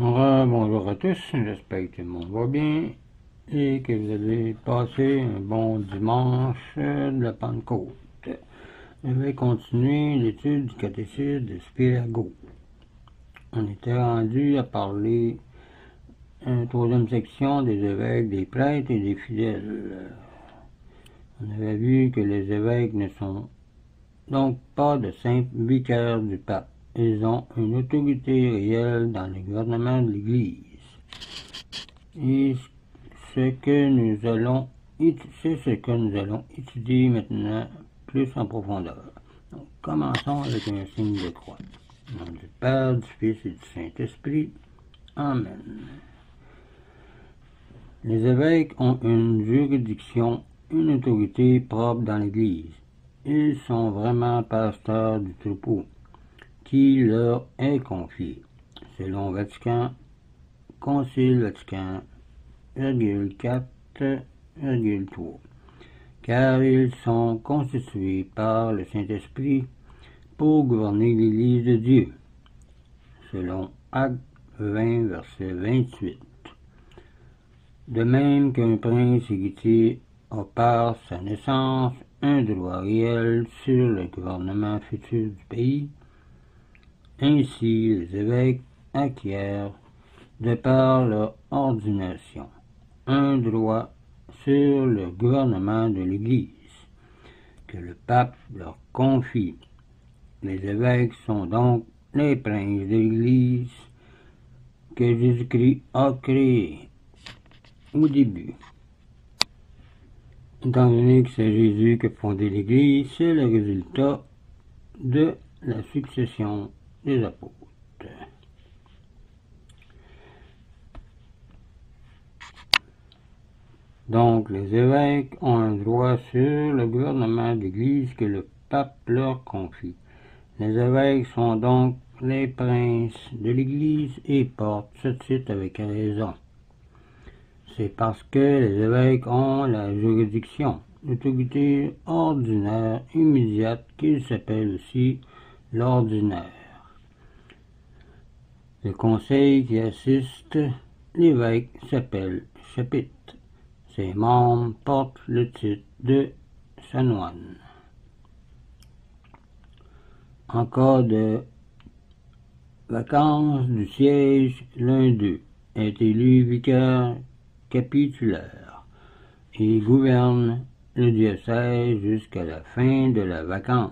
Bonjour à tous, j'espère que tout le monde va bien et que vous avez passé un bon dimanche de la Pentecôte. Je vais continuer l'étude du catéchisme de Spirago. On était rendu à parler troisième section des évêques, des prêtres et des fidèles. On avait vu que les évêques ne sont donc pas de simples vicaires du pape. Ils ont une autorité réelle dans le gouvernement de l'Église. Et c'est ce que nous allons étudier maintenant plus en profondeur. Donc, commençons avec un signe de croix. Au nom du Père, du Fils et du Saint-Esprit. Amen. Les évêques ont une juridiction, une autorité propre dans l'Église. Ils sont vraiment pasteurs du troupeau qui leur est confié, selon Concile Vatican 4,3, car ils sont constitués par le Saint-Esprit pour gouverner l'Église de Dieu, selon Actes 20, verset 28. De même qu'un prince héritier a par sa naissance un droit réel sur le gouvernement futur du pays, ainsi les évêques acquièrent, de par leur ordination, un droit sur le gouvernement de l'Église, que le pape leur confie. Les évêques sont donc les princes de l'Église que Jésus-Christ a créés au début. Étant donné que c'est Jésus qui a fondé l'Église, c'est le résultat de la succession des apôtres. Donc, les évêques ont un droit sur le gouvernement de l'Église que le pape leur confie. Les évêques sont donc les princes de l'Église et portent ce titre avec raison. C'est parce que les évêques ont la juridiction, l'autorité ordinaire immédiate qu'ils s'appellent aussi l'ordinaire. Le conseil qui assiste l'évêque s'appelle chapitre. Ses membres portent le titre de chanoine. En cas de vacance du siège, l'un d'eux est élu vicaire capitulaire et gouverne le diocèse jusqu'à la fin de la vacance.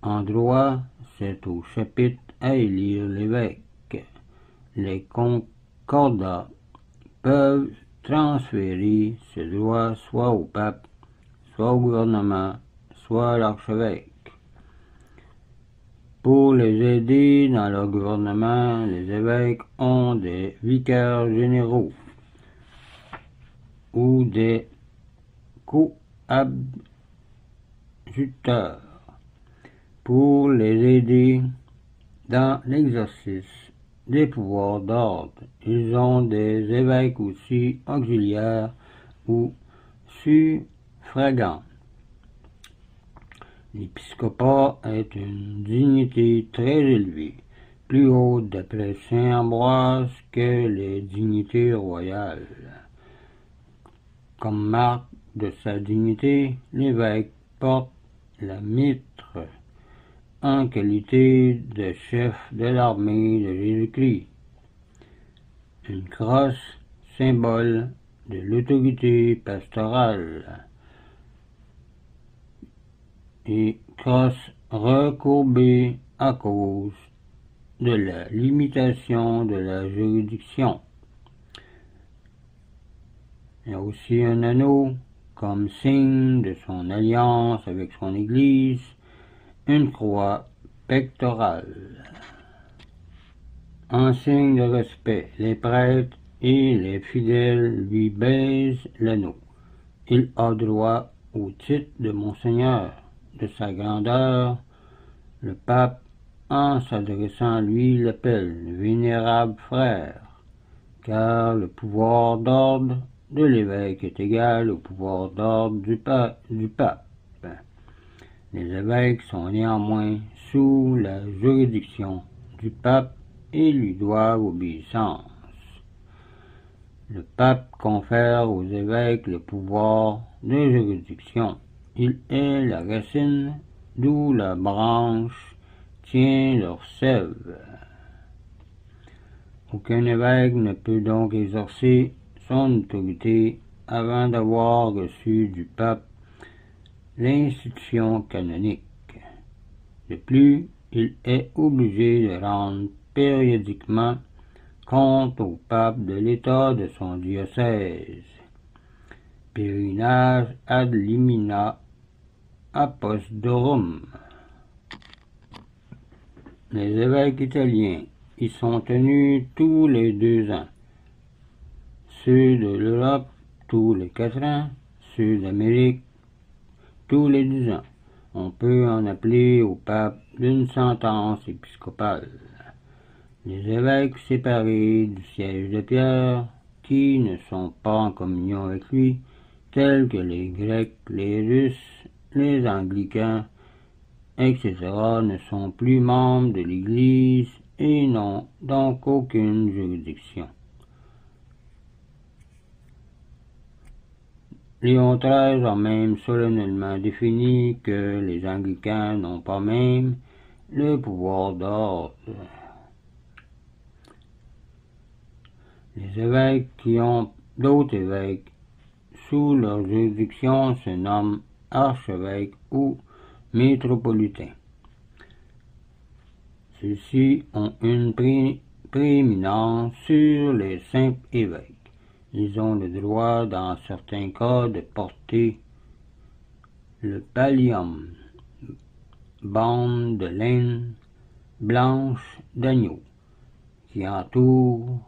En droit, c'est au chapitre à élire l'évêque. Les concordats peuvent transférer ce droit soit au pape, soit au gouvernement, soit à l'archevêque. Pour les aider dans leur gouvernement, les évêques ont des vicaires généraux ou des coadjuteurs pour les aider dans l'exercice des pouvoirs d'ordre. Ils ont des évêques aussi auxiliaires ou suffragants. L'épiscopat est une dignité très élevée, plus haute d'après saint Ambroise que les dignités royales. Comme marque de sa dignité, l'évêque porte la mitre en qualité de chef de l'armée de Jésus-Christ. Une crosse, symbole de l'autorité pastorale, et crosse recourbée à cause de la limitation de la juridiction. Il y a aussi un anneau comme signe de son alliance avec son Église, une croix pectorale. En signe de respect, les prêtres et les fidèles lui baisent l'anneau. Il a droit au titre de Monseigneur, de sa grandeur. Le pape, en s'adressant à lui, l'appelle vénérable frère, car le pouvoir d'ordre de l'évêque est égal au pouvoir d'ordre du pape. Les évêques sont néanmoins sous la juridiction du pape et lui doivent obéissance. Le pape confère aux évêques le pouvoir de juridiction. Il est la racine d'où la branche tient leur sève. Aucun évêque ne peut donc exercer son autorité avant d'avoir reçu du pape l'institution canonique. De plus, il est obligé de rendre périodiquement compte au pape de l'état de son diocèse. Pèlerinage ad limina apostolorum. Les évêques italiens y sont tenus tous les 2 ans, ceux de l'Europe tous les 4 ans, ceux d'Amérique tous les 10 ans. On peut en appeler au pape d'une sentence épiscopale. Les évêques séparés du siège de Pierre, qui ne sont pas en communion avec lui, tels que les Grecs, les Russes, les Anglicans, etc., ne sont plus membres de l'Église et n'ont donc aucune juridiction. Léon XIII a même solennellement défini que les Anglicans n'ont pas même le pouvoir d'ordre. Les évêques qui ont d'autres évêques sous leur juridiction se nomment archevêques ou métropolitains. Ceux-ci ont une prééminence sur les simples évêques. Ils ont le droit, dans certains cas, de porter le pallium, bande de laine blanche d'agneau, qui entoure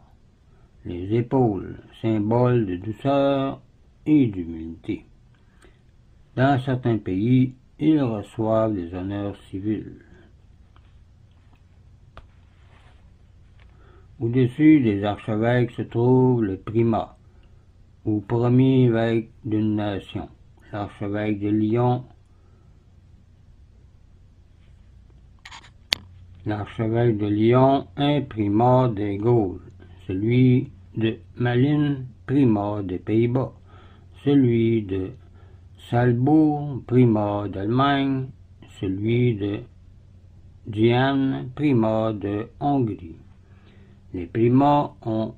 les épaules, symbole de douceur et d'humilité. Dans certains pays, ils reçoivent des honneurs civils. Au-dessus des archevêques se trouve le primat, ou premier évêque d'une nation. L'archevêque de Lyon, est primat des Gaules, celui de Malines, primat des Pays-Bas, celui de Salzbourg, primat d'Allemagne, celui de Diane, primat de Hongrie. Les primats ont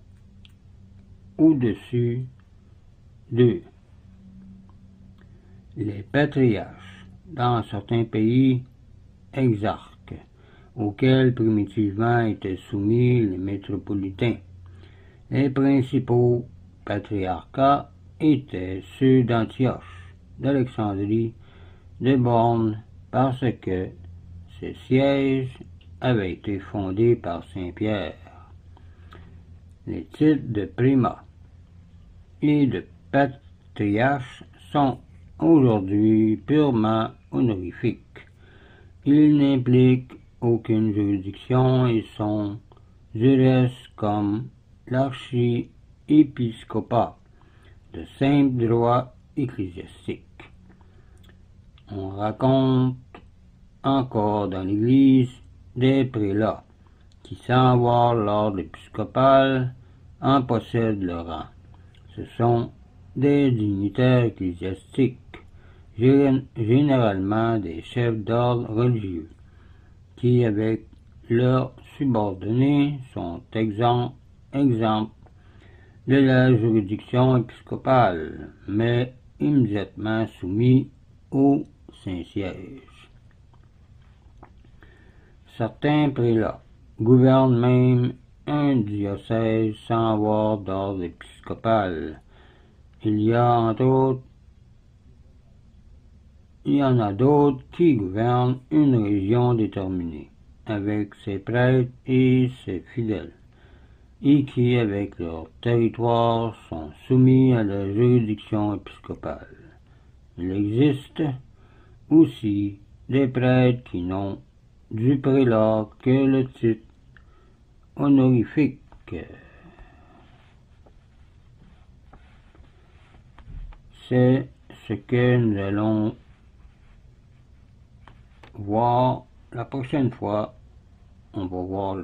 au-dessus d'eux les patriarches, dans certains pays exarques, auxquels primitivement étaient soumis les métropolitains. Les principaux patriarcats étaient ceux d'Antioche, d'Alexandrie, de Borne, parce que ces sièges avaient été fondés par saint Pierre. Les titres de primat et de patriarche sont aujourd'hui purement honorifiques. Ils n'impliquent aucune juridiction et sont jures comme l'archiépiscopat, de simple droit ecclésiastique. On raconte encore dans l'Église des prélats qui, sans avoir l'ordre épiscopal, en possèdent le rang. Ce sont des dignitaires ecclésiastiques, généralement des chefs d'ordre religieux, qui, avec leurs subordonnés, sont exempts de la juridiction épiscopale, mais immédiatement soumis au Saint-Siège. Certains prélats gouvernent même un diocèse sans avoir d'ordre épiscopal. Il y en a d'autres qui gouvernent une région déterminée, avec ses prêtres et ses fidèles, et qui, avec leur territoire, sont soumis à la juridiction épiscopale. Il existe aussi des prêtres qui n'ont du prélat que le titre honorifique. C'est ce que nous allons voir la prochaine fois. On va voir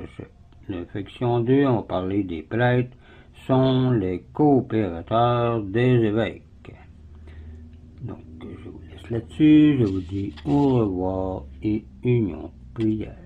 section 2, on va parler des prêtres sont les coopérateurs des évêques. Donc, je vous laisse là-dessus, je vous dis au revoir et union prière.